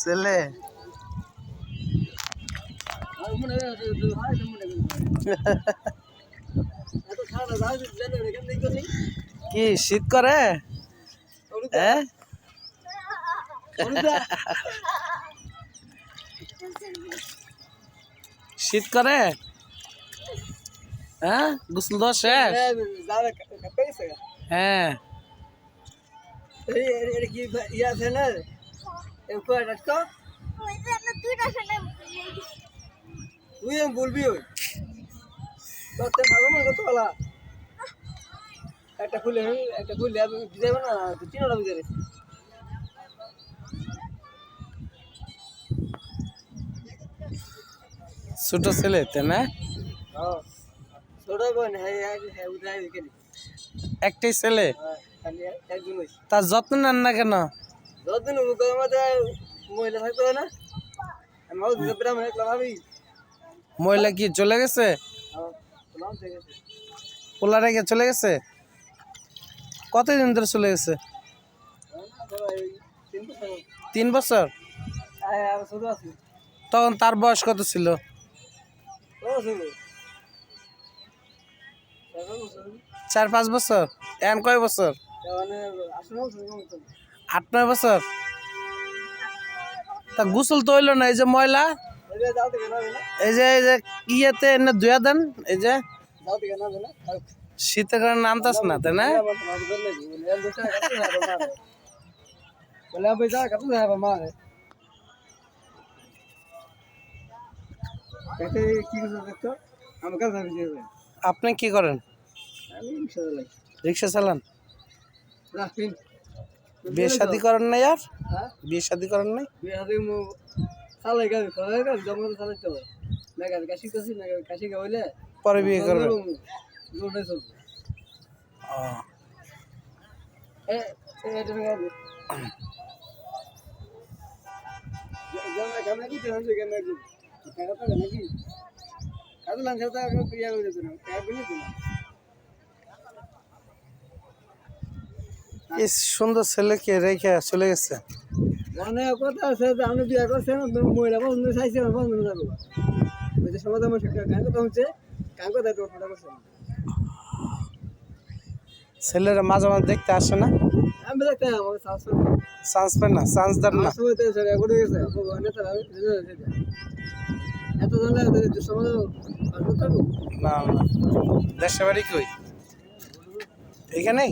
ছেলে কি শীত করে? হ্যাঁ শীত করে? হ্যাঁ গোসল দেওয়া শেষ? হ্যাঁ বলবি একটা খুলে যাবে না তিনটা বুঝে গেছে ছোট ছেলে তাই না? ছোট বোন হ্যাঁ উঠাই গেলি একটাই ছেলে, খালি একজন হয়েছে তার যত্ন নেন না কেন? যতদিন মধ্যে মহিলা থাকতে হয় না আমি ব্রাহ্মণ একলা ভাবি মহিলা কি চলে গেছে? পোলা রেখে চলে গেছে? কতদিন ধরে চলে গেছে? 3 বছর। তখন তার বয়স কত ছিল? 4-5 বছর। এখন কয় বছর? 8-9 বছর। তা গোসল তো হইলো না, এই যে ময়লা, এই যে ইয়েতে এনে ধুয়া দেন, এই যে শীতের কারণে নামতাস না তাই না? আপনি কি করেন? রিক্সা চালান? বিয়ে শাদি করেন নাই? আর বিয়ে শাদি করেন নাই? পরে বিয়ে করবেন? এই সুন্দর ছেলেকে রেখে চলে গেছে। অনেক কথা আছে যে আপনি বিয়ে করছেন মহিলা পছন্দ চাইছেন পছন্দ যাবো ওই যে সমাজ আমার গান কথা হচ্ছে গান কথা একটু ফোটা করছেন ছেলেরা মাঝে মাঝে দেখতে আসে না? আমি দেখতে আমার চান্স পায় না, চান্স দেন না? এত সমাজ না না, দেশের বাড়ি কই? এখানেই?